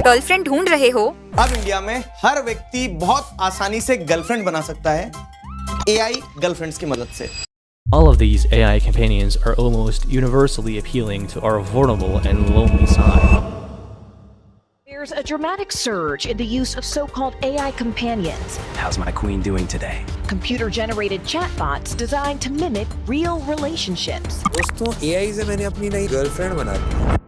Girlfriend ढूंढ रहे हो? अब इंडिया में हर व्यक्ति बहुत आसानी से गर्लफ्रेंड बना सकता है AI गर्लफ्रेंड्स की मदद से। All of these AI companions are almost universally appealing to our vulnerable and lonely side. There's a dramatic surge in the use of so-called AI companions. How's my queen doing today? Computer-generated chatbots designed to mimic real relationships. दोस्तों AI से मैंने अपनी नई girlfriend बना दी।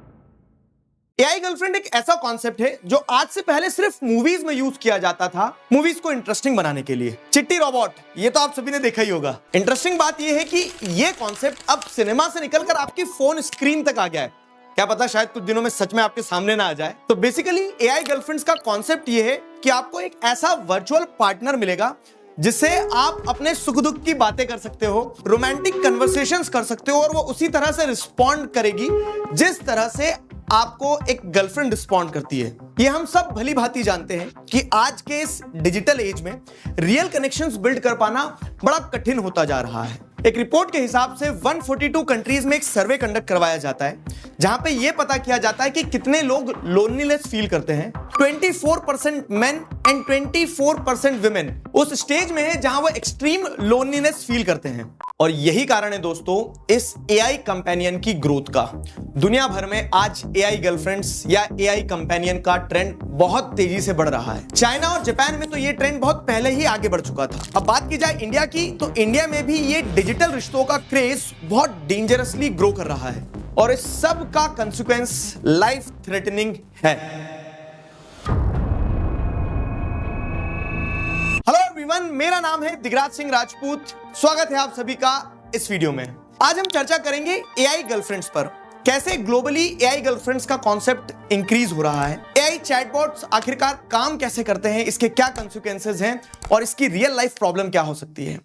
AI girlfriend एक ऐसा concept है जो आज से पहले सिर्फ मूवीज में यूज किया जाता था, मूवीज को इंटरेस्टिंग बनाने के लिए। चिट्टी रोबोट, ये तो आप सभी ने देखा ही होगा। इंटरेस्टिंग बात ये है कि ये कॉन्सेप्ट अब सिनेमा से निकलकर आपकी फोन स्क्रीन तक आ गया है। क्या पता शायद कुछ दिनों में सच में आपके सामने ना आ जाए। तो बेसिकली AI गर्लफ्रेंड्स का कॉन्सेप्ट ये है कि आपको एक ऐसा वर्चुअल पार्टनर मिलेगा जिससे आप अपने सुख दुख की बातें कर सकते हो, रोमांटिक कन्वर्सेशंस कर सकते हो और वो उसी तरह से रिस्पॉन्ड करेगी जिस तरह से आपको एक गर्लफ्रेंड रिस्पॉन्ड करती है। ये हम सब भली भांति जानते हैं कि आज के इस डिजिटल एज में रियल कनेक्शंस बिल्ड कर पाना बड़ा कठिन होता जा रहा है। एक रिपोर्ट के हिसाब से 142 कंट्रीज में एक सर्वे कंडक्ट करवाया जाता है जहां पे यह पता किया जाता है कि कितने लोग लोनलीनेस फील करते हैं। 24% मेन एंड 24% विमेन उस स्टेज में है जहां वो एक्सट्रीम लोनलीनेस फील करते हैं। और यही कारण है दोस्तों इस AI कंपेनियन की ग्रोथ का। दुनिया भर में आज AI गर्लफ्रेंड्स या AI कंपेनियन का ट्रेंड बहुत तेजी से बढ़ रहा है। चाइना और जापान में तो ये ट्रेंड बहुत पहले ही आगे बढ़ चुका था। अब बात की जाए इंडिया की, तो इंडिया में भी ये डिजिटल रिश्तों का क्रेज बहुत डेंजरसली ग्रो कर रहा है और इस सब का कंसिक्वेंस लाइफ थ्रेटनिंग है। हेलो एवरीवन, मेरा नाम है दिगराज सिंह राजपूत। स्वागत है आप सभी का इस वीडियो में। आज हम चर्चा करेंगे AI गर्लफ्रेंड्स पर, कैसे ग्लोबली AI गर्लफ्रेंड्स का कॉन्सेप्ट इंक्रीज हो रहा है, AI चैटबॉट्स आखिरकार काम कैसे करते हैं, इसके क्या कंसिक्वेंसेस हैं और इसकी रियल लाइफ प्रॉब्लम क्या हो सकती है।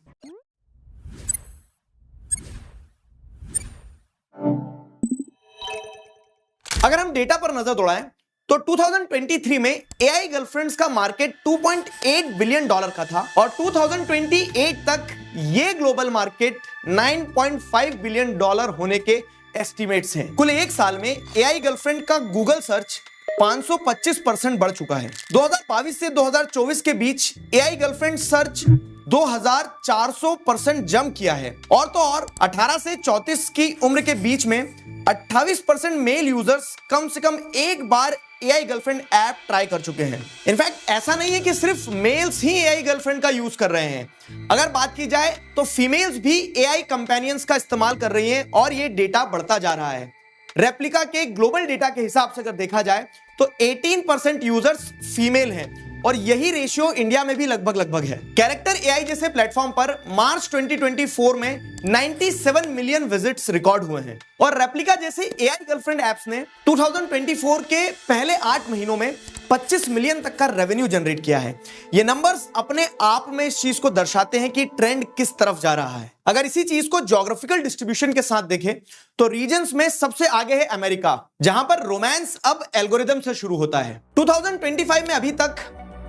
अगर हम डेटा पर नजर दौड़ाएं तो 2023 में AI गर्लफ्रेंड्स का मार्केट $2.8 बिलियन का था और 2028 तक ये ग्लोबल मार्केट $9.5 बिलियन होने के एस्टिमेट्स हैं। कुल एक साल में AI गर्लफ्रेंड का गूगल सर्च 525% बढ़ चुका है। 2022 से 2024 के बीच AI गर्लफ्रेंड सर्च 2400% जंप किया है। और तो और 18 से 34 की उम्र के बीच में 28% मेल यूजर्स कम से कम एक बार AI गर्लफ्रेंड ऐप ट्राई कर चुके हैं। इनफैक्ट ऐसा नहीं है कि सिर्फ मेल्स ही AI गर्लफ्रेंड का यूज कर रहे हैं। अगर बात की जाए तो फीमेल्स भी AI कंपेनियंस का इस्तेमाल कर रही हैं और ये डेटा बढ़ता जा रहा है। रेप्लिका के ग्लोबल डेटा के हिसाब से अगर देखा जाए तो 18% यूजर्स फीमेल हैं और यही रेशियो इंडिया में भी लगभग है। कैरेक्टर AI जैसे प्लेटफॉर्म पर मार्च 2024 में 97 मिलियन विजिट्स रिकॉर्ड हुए हैं और रेप्लिका जैसे AI गर्लफ्रेंड ऐप्स ने 2024 के पहले 8 महीनों में 25 मिलियन तक का रेवेन्यू जनरेट किया है। ये नंबर्स अपने आप में इस चीज को दर्शाते हैं कि ट्रेंड किस तरफ जा रहा है। अगर इसी चीज को ज्योग्राफिकल डिस्ट्रीब्यूशन के साथ देखें तो रीजन्स में सबसे आगे है अमेरिका, जहां पर रोमांस अब एल्गोरिदम से शुरू होता है। 2025 में अभी तक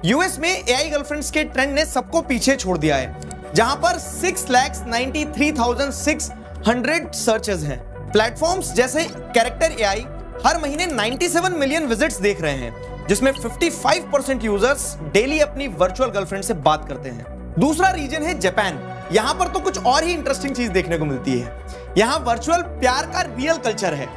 यूएस में AI गर्लफ्रेंड्स के ट्रेंड ने सबको पीछे छोड़ दिया है, जहां पर 6,93,600 सर्चेस हैं। प्लेटफॉर्म्स जैसे कैरेक्टर AI हर महीने 97 मिलियन विजिट्स देख रहे हैं, जिसमें 55% यूजर्स डेली अपनी वर्चुअल गर्लफ्रेंड से बात करते हैं। दूसरा रीजन है जापान। यहां पर तो कुछ और ही इंटरेस्टिंग चीज देखने को मिलती है। यहां वर्चुअल प्यार का रियल कल्चर है।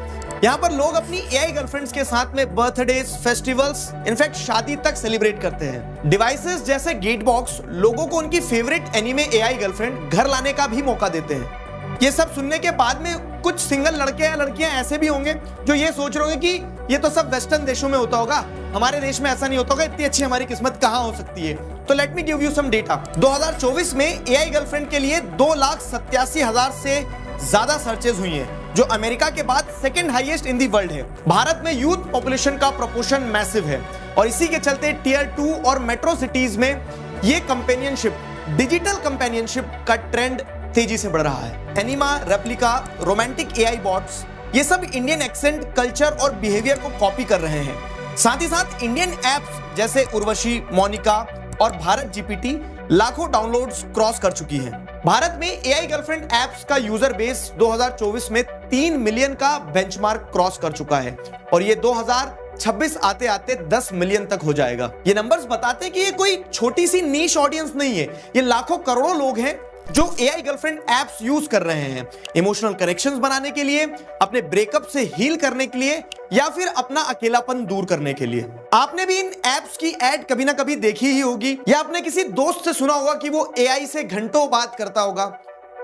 यहां पर लोग अपनी AI गर्लफ्रेंड्स के साथ में बर्थडेज, फेस्टिवल्स, इनफैक्ट शादी तक सेलिब्रेट करते हैं। डिवाइसेस जैसे गेटबॉक्स लोगों को उनकी फेवरेट एनीमे AI गर्लफ्रेंड घर लाने का भी मौका देते हैं। ये सब सुनने के बाद में कुछ सिंगल लड़के या लड़कियां ऐसे भी होंगे जो ये सोच रहे होंगे कि ये तो सब वेस्टर्न देशों में होता होगा, हमारे देश में ऐसा नहीं होता होगा, इतनी अच्छी हमारी किस्मत कहां हो सकती है। तो let me give you some data. 2024 में AI गर्लफ्रेंड के लिए 2,87,000 से ज्यादा सर्चेज हुई हैं, जो अमेरिका के बाद second highest in the world है। भारत में यूथ पॉपुलेशन का प्रोपोर्शन मैसिव है और इसी के चलते टियर 2 और मेट्रो सिटीज में ये कंपेनियनशिप, डिजिटल कंपेनियनशिप का ट्रेंड तेजी से बढ़ रहा है। Anima, Replika, romantic AI bots, ये सब इंडियन एक्सेंट, कल्चर और बिहेवियर को कॉपी कर रहे हैं। साथ ही साथ इंडियन एप्स जैसे उर्वशी, मोनिका और भारत GPT लाखों डाउनलोड्स क्रॉस कर चुकी है। भारत में AI गर्लफ्रेंड एप्स का यूजर बेस 2024 में 3 मिलियन का बेंचमार्क क्रॉस कर चुका है और ये 2000 2026 आते आते 10 मिलियन तक हो जाएगा। ये नंबर्स बताते हैं कि ये कोई छोटी सी नीश ऑडियंस नहीं है, ये लाखों करोड़ों लोग हैं जो AI गर्लफ्रेंड एप्स यूज कर रहे हैं इमोशनल कनेक्शंस बनाने के लिए, अपने ब्रेकअप से हील करने के लिए, या फिर अपना अकेलापन दूर करने के लिए। आपने भी इन एप्स की एड कभी ना कभी देखी ही होगी, या आपने किसी दोस्त से सुना होगा कि वो AI से घंटों बात करता होगा,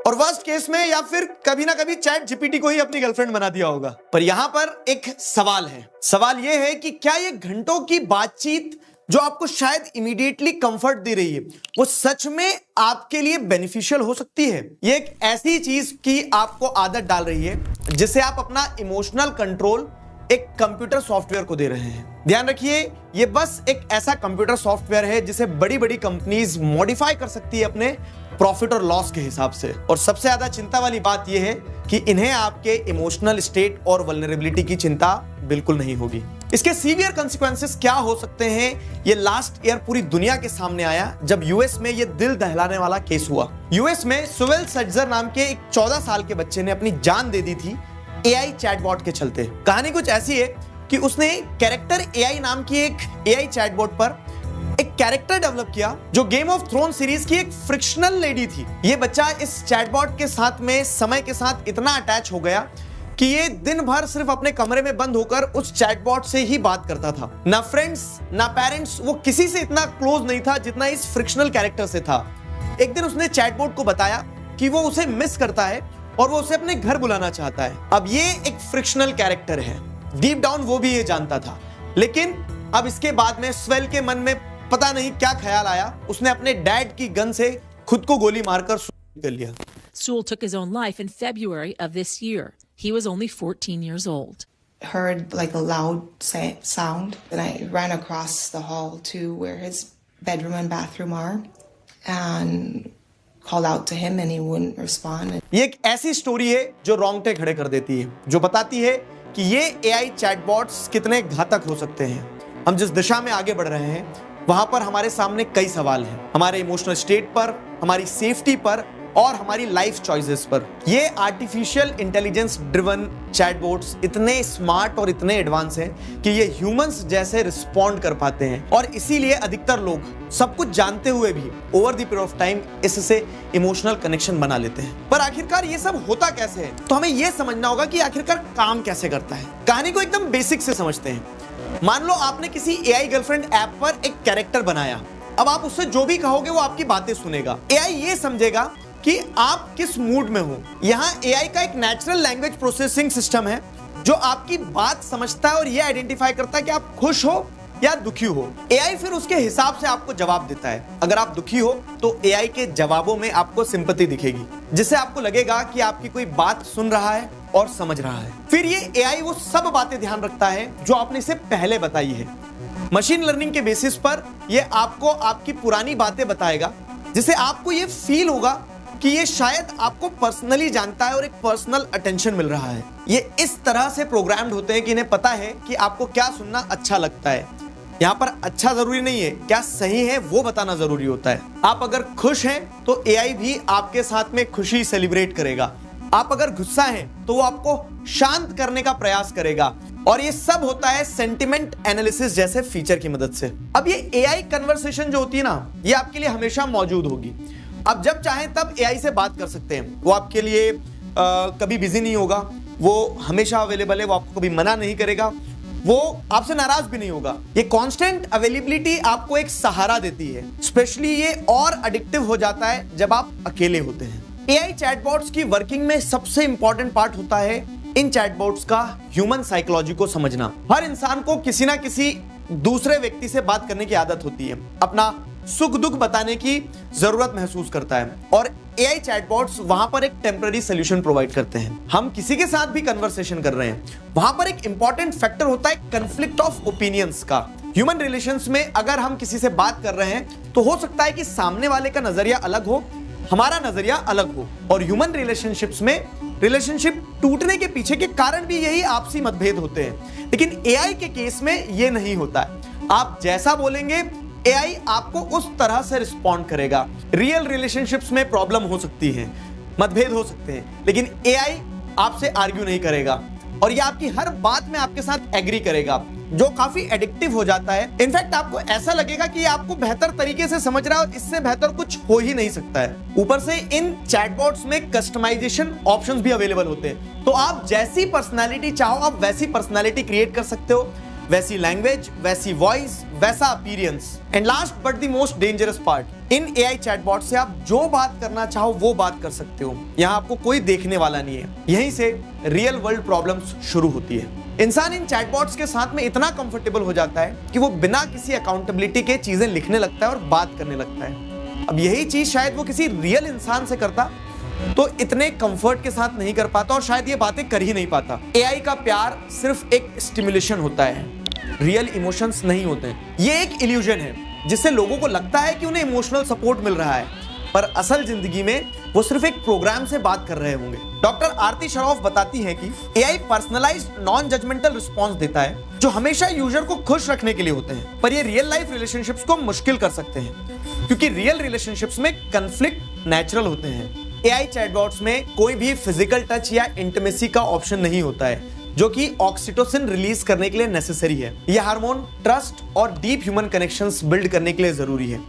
और वर्स्ट केस में या फिर कभी ना कभी चैट जीपीटी को ही अपनी गर्लफ्रेंड बना दिया होगा। पर यहां पर एक सवाल है, सवाल यह है कि क्या ये घंटों की बातचीत जो आपको शायद इमीडिएटली कंफर्ट दे रही है, वो सच में आपके लिए बेनिफिशियल हो सकती है? ये एक ऐसी चीज की आपको आदत डाल रही है जिसे आप अपना इमोशनल कंट्रोल एक कंप्यूटर सॉफ्टवेयर को दे रहे हैं। ध्यान रखिए, ये बस एक ऐसा कंप्यूटर सॉफ्टवेयर है जिसे बड़ी बड़ी कंपनीज मॉडिफाई कर सकती है अपने प्रॉफिट और लॉस के हिसाब से। और सबसे ज्यादा चिंता वाली बात यह है कि इन्हें आपके इमोशनल स्टेट और वल्नरेबिलिटी की चिंता बिल्कुल नहीं होगी। इसके सीवियर कॉन्सिक्वेंसेस क्या हो सकते हैं, ये लास्ट ईयर पूरी दुनिया के सामने आया जब यूएस में ये दिल दहलाने वाला केस हुआ। यूएस में सुवेल सज्जर नाम के एक 14 साल के बच्चे ने अपनी जान दे दी थी AI चैटबॉट के चलते। कहानी कुछ ऐसी है कि उसने कैरेक्टर AI नाम की एक AI चैटबॉट पर एक कैरेक्टर डेवलप किया जो गेम ऑफ थ्रोन सीरीज की एक फ्रिक्शनल लेडी थी। ये बच्चा इस चैटबॉट के साथ में समय के साथ इतना अटैच हो गया कि ये दिन भर सिर्फ अपने कमरे में बंद होकर उस चैटबॉट से ही बात करता था। ना फ्रेंड्स ना पेरेंट्स, वो किसी से इतना क्लोज नहीं था जितना इस फ्रिक्शनल कैरेक्टर से था। एक दिन उसने चैटबॉट को बताया कि वो उसे मिस करता है और वो उसे अपने घर बुलाना चाहता है। अब ये एक फ्रिक्शनल कैरेक्टर है, डीप डाउन वो भी ये जानता था, लेकिन अब इसके बाद में स्वेल के मन में पता नहीं क्या ख्याल आया, उसने अपने डैड की गन से खुद को गोली मारकर सुसाइड कर लिया। Sewell took his own life in February of this year. He was only 14 years old. Heard like a loud sound, and I ran across the hall to where his bedroom and bathroom are, and called out to him, and he wouldn't respond. ये एक ऐसी story है जो रोंगटे खड़े कर देती है, जो बताती है कि ये AI चैटबॉट्स कितने घातक हो सकते हैं। हम जिस दिशा में आगे बढ़ रहे हैं वहां पर हमारे सामने कई सवाल हैं, हमारे इमोशनल स्टेट पर, हमारी सेफ्टी पर और हमारी लाइफ चॉइसेस पर। ये आर्टिफिशियल इंटेलिजेंस ड्रिवन चैटबॉट्स इतने स्मार्ट और इतने एडवांस हैं कि ये ह्यूमंस जैसे रिस्पॉन्ड कर पाते हैं, और इसीलिए अधिकतर लोग सब कुछ जानते हुए भी over the period of time इससे इमोशनल कनेक्शन बना लेते हैं। पर आखिरकार ये सब होता कैसे है, तो हमें ये समझना होगा कि आखिरकार काम कैसे करता है। कहानी को एकदम बेसिक से समझते हैं। मान लो आपने किसी AI गर्लफ्रेंड ऐप पर एक कैरेक्टर बनाया। अब आप उससे जो भी कहोगे वो आपकी बातें सुनेगा। AI ये समझेगा कि आप किस मूड में हो। यहाँ AI का एक नेचुरल लैंग्वेज प्रोसेसिंग सिस्टम है जो आपकी बात समझता है और ये आइडेंटिफाई करता है कि आप खुश हो या दुखी हो। AI फिर उसके हिसाब से आपको जवाब देता है। अगर आप दुखी हो तो AI के जवाबों में आपको सिंपैथी दिखेगी, जिससे आपको लगेगा कि आपकी कोई बात सुन रहा है और समझ रहा है। फिर ये AI वो सब बातें ध्यान रखता है जो आपने इसे पहले बताई है। मशीन लर्निंग के बेसिस पर ये आपको आपकी पुरानी बातें बताएगा, जिससे आपको ये फील होगा कि ये शायद आपको पर्सनली जानता है और एक पर्सनल अटेंशन मिल रहा है। ये इस तरह से प्रोग्राम्ड होते हैं कि इन्हें पता है कि आपको क्या सुनना अच्छा लगता है। यहाँ पर अच्छा जरूरी नहीं है, क्या सही है वो बताना जरूरी होता है। आप अगर खुश हैं तो AI भी आपके साथ में खुशी सेलिब्रेट करेगा। आप अगर गुस्सा हैं तो वो आपको शांत करने का प्रयास करेगा, और ये सब होता है सेंटिमेंट एनालिसिस जैसे फीचर की मदद से। अब ये AI कन्वर्सेशन जो होती है ना, ये आपके लिए हमेशा मौजूद होगी। आप जब चाहें तब AI से बात कर सकते हैं। वो आपके लिए कभी बिजी नहीं होगा, वो हमेशा अवेलेबल है, वो आपको कभी मना नहीं करेगा, वो आपसे नाराज भी नहीं होगा। ये कांस्टेंट अवेलेबिलिटी आपको एक सहारा देती है। स्पेशली ये और एडिक्टिव हो जाता है जब आप अकेले होते हैं। AI चैटबॉट्स की वर्किंग में सबसे इंपॉर्टेंट पार्ट होता है इन चैटबॉट्स का ह्यूमन साइकोलॉजी को समझना। हर इंसान को किसी ना किसी दूसरे व्यक्ति से बात करने की आदत होती है, अपना सुख दुख बताने की जरूरत महसूस करता है, और AI चैटबॉट्स वहां पर एक टेम्पररी सोल्यूशन प्रोवाइड करते हैं। हम किसी के साथ भी कन्वर्सेशन कर रहे हैं, वहां पर एक इंपॉर्टेंट फैक्टर होता है कंफ्लिक्ट ऑफ ओपिनियंस का। ह्यूमन रिलेशंस में अगर हम किसी से बात कर रहे हैं तो हो सकता है कि सामने वाले का नजरिया अलग हो, हमारा नजरिया अलग हो, और ह्यूमन रिलेशनशिप्स में रिलेशनशिप टूटने के पीछे के कारण भी यही आपसी मतभेद होते हैं। लेकिन AI के केस में ये नहीं होता है। आप जैसा बोलेंगे AI आपको उस तरह से रिस्पॉन्ड करेगा। रियल रिलेशनशिप्स में प्रॉब्लम हो सकती है, मतभेद हो सकते हैं, लेकिन AI आपसे आर्ग्यू नहीं करेगा और ये आपकी हर बात में आपके साथ एग्री करेगा। जो काफी एडिक्टिव हो जाता है। इनफैक्ट आपको ऐसा लगेगा कि आपको बेहतर तरीके से समझ रहा है और इससे बेहतर कुछ हो ही नहीं सकता है। ऊपर से इन चैटबॉट्स में कस्टमाइजेशन ऑप्शंस भी अवेलेबल होते हैं, तो आप जैसी पर्सनालिटी चाहो आप वैसी पर्सनालिटी क्रिएट कर सकते हो, वैसी लैंग्वेज, वैसी वॉइस, वैसा appearance. And last but the most dangerous part, in AI chatbot से आप जो बात करना चाहो वो बात कर सकते हो। यहाँ आपको कोई देखने वाला नहीं है। यहीं से रियल वर्ल्ड प्रॉब्लम्स शुरू होती है। इंसान इन चैटबॉट्स के साथ में इतना कंफर्टेबल हो जाता है कि वो बिना किसी अकाउंटेबिलिटी के चीजें लिखने लगता है और बात करने लगता है। अब यही चीज शायद वो किसी रियल इंसान से करता तो इतने कंफर्ट के साथ नहीं कर पाता और शायद ये बातें कर ही नहीं पाता। एआई का प्यार सिर्फ एक स्टिमुलेशन होता है, रियल इमोशंस नहीं होते हैं। ये एक इल्यूजन है जिससे लोगों को लगता है कि उन्हें इमोशनल सपोर्ट मिल रहा है, पर असल जिंदगी में वो सिर्फ एक प्रोग्राम से बात कर रहे होंगे। डॉक्टर आरती शरॉफ बताती हैं कि AI personalised non judgemental response देता है जो हमेशा यूजर को खुश रखने के लिए होते हैं, पर ये रियल लाइफ रिलेशनशिप्स को मुश्किल कर सकते हैं क्योंकि रियल रिलेशनशिप्स में कंफ्लिक्ट नेचुरल होते हैं। एआई चैटबॉट्स में कोई भी फिजिकल टच या इंटीमेसी का ऑप्शन नहीं होता है जो कि ऑक्सीटोसिन रिलीज करने के लिए नेसेसरी है। यह हार्मोन ट्रस्ट और डीप ह्यूमन कनेक्शंस बिल्ड करने के लिए जरूरी है।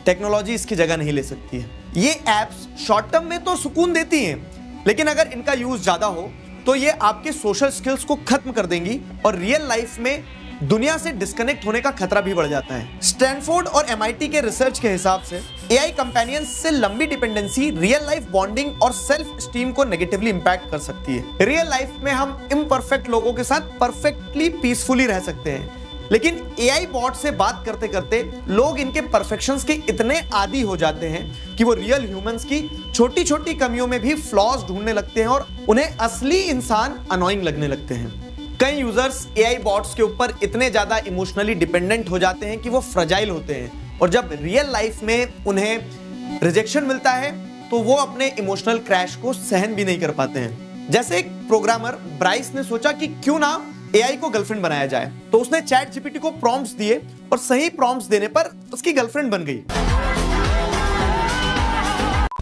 टेक्नोलॉजी इसकी जगह नहीं ले सकती है। ये एप्स शॉर्ट टर्म में तो सुकून देती हैं, लेकिन अगर इनका यूज ज्यादा हो तो ये आपके सोशल स्किल्स को खत्म कर देंगी और रियल लाइफ में दुनिया से डिस्कनेक्ट होने का खतरा भी बढ़ जाता है। स्टैनफोर्ड और एमआईटी के रिसर्च के हिसाब से एआई कंपेनियंस से लंबी डिपेंडेंसी रियल लाइफ बॉन्डिंग और सेल्फ स्टीम को नेगेटिवली इंपैक्ट कर सकती है। रियल लाइफ में हम इम्परफेक्ट लोगों के साथ परफेक्टली पीसफुली रह सकते हैं, लेकिन एआई बॉट से बात करते करते लोग इनके परफेक्शंस के इतने आदी हो जाते हैं कि वो रियल ह्यूमंस की छोटी छोटी कमियों में भी फ्लॉज ढूंढने लगते हैं और उन्हें असली इंसान अनोइंग लगने लगते हैं। कई यूजर्स एआई बॉट्स के ऊपर इतने ज्यादा इमोशनली डिपेंडेंट हो जाते हैं कि वो फ्रजाइल होते हैं और जब रियल लाइफ में उन्हें रिजेक्शन मिलता है तो वो अपने इमोशनल क्रैश को सहन भी नहीं कर पाते हैं। जैसे एक प्रोग्रामर ब्राइस ने सोचा कि क्यों ना एआई को गर्लफ्रेंड बनाया जाए, तो उसने चैट जीपीटी को प्रॉम्प्ट्स दिए और सही प्रॉम्प्ट्स देने पर उसकी गर्लफ्रेंड बन गई।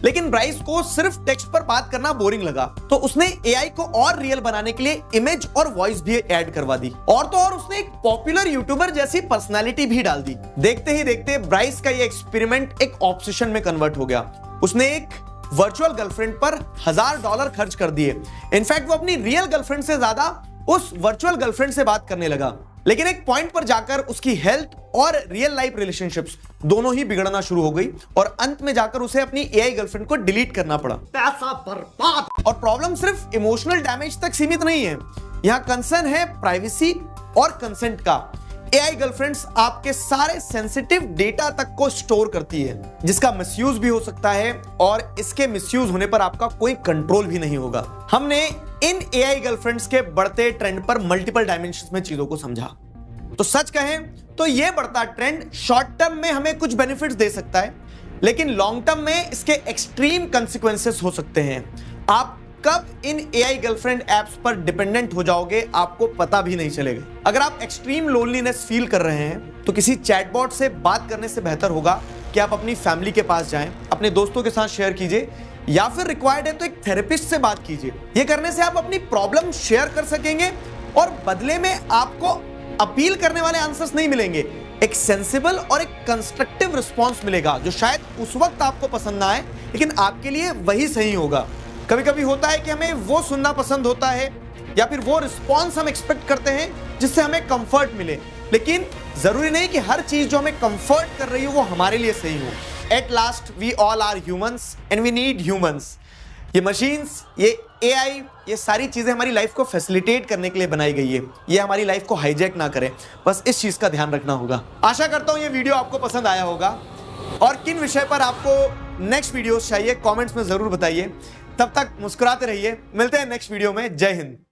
लेकिन ब्राइस को सिर्फ टेक्स्ट पर बात करना बोरिंग लगा, तो उसने एआई को और रियल बनाने के लिए इमेज और वॉइस भी ऐड करवा दी। और तो और उसने एक पॉपुलर यूट्यूबर जैसी पर्सनालिटी भी डाल दी। देखते ही देखते ब्राइस का ये एक्सपेरिमेंट एक ऑब्सेशन में कन्वर्ट हो गया। उसने एक वर्चुअल गर्लफ्रेंड पर $1000 खर्च कर दिए। इनफैक्ट वो अपनी रियल गर्लफ्रेंड से ज्यादा उस वर्चुअल गर्लफ्रेंड से बात करने लगा। लेकिन एक पॉइंट पर जाकर उसकी हेल्थ और रियल लाइफ रिलेशनशिप्स दोनों ही बिगड़ना शुरू हो गई और अंत में जाकर उसे अपनी एआई गर्लफ्रेंड को डिलीट करना पड़ा। पैसा बर्बाद। और प्रॉब्लम सिर्फ इमोशनल डैमेज तक सीमित नहीं है, यहाँ कंसर्न है प्राइवेसी और कंसेंट का। एआई गर्लफ्रेंड्स आपके सारे सेंसिटिव डेटा तक को स्टोर करती है, जिसका मिसयूज भी हो सकता है और इसके मिसयूज होने पर आपका कोई कंट्रोल भी नहीं होगा। हमने इन एआई गर्लफ्रेंड्स के बढ़ते ट्रेंड पर मल्टीपल डायमेंशंस में चीजों को समझा। तो सच कहें तो यह बढ़ता ट्रेंड शॉर्ट टर्म में हमें कुछ बेनिफिट्स दे सकता है, लेकिन लॉन्ग टर्म में इसके एक्सट्रीम कंसिक्वेंसेस हो सकते हैं। आप कब इन एआई गर्लफ्रेंड एप्स पर डिपेंडेंट हो जाओगे आपको पता भी नहीं चलेगा। अगर आप एक्सट्रीम लोनलीनेस फील कर रहे हैं तो किसी चैटबॉट से बात करने से बेहतर होगा कि आप अपनी फैमिली के पास जाएं, अपने दोस्तों के साथ शेयर कीजिए, या फिर रिक्वायर्ड है तो एक थेरेपिस्ट से बात कीजिए। ये करने से आप अपनी प्रॉब्लम शेयर कर सकेंगे और बदले में आपको अपील करने वाले आंसर्स नहीं मिलेंगे, एक सेंसिबल और एक कंस्ट्रक्टिव रिस्पॉन्स मिलेगा जो शायद उस वक्त आपको पसंद ना आए, लेकिन आपके लिए वही सही होगा। कभी कभी होता है कि हमें वो सुनना पसंद होता है या फिर वो रिस्पॉन्स हम एक्सपेक्ट करते हैं जिससे हमें कंफर्ट मिले, लेकिन जरूरी नहीं कि हर चीज जो हमें कंफर्ट कर रही हो वो हमारे लिए सही हो। At last we all are humans and we need humans. ये मशीन्स, ये एआई, ये सारी चीजें हमारी लाइफ को फैसिलिटेट करने के लिए बनाई गई है। ये हमारी लाइफ को हाईजैक ना करे, बस इस चीज का ध्यान रखना होगा। आशा करता हूं ये वीडियो आपको पसंद आया होगा और किन विषय पर आपको नेक्स्ट वीडियोस चाहिए कमेंट्स में जरूर बताइए। तब तक मुस्कुराते रहिए, मिलते हैं नेक्स्ट वीडियो में। जय हिंद।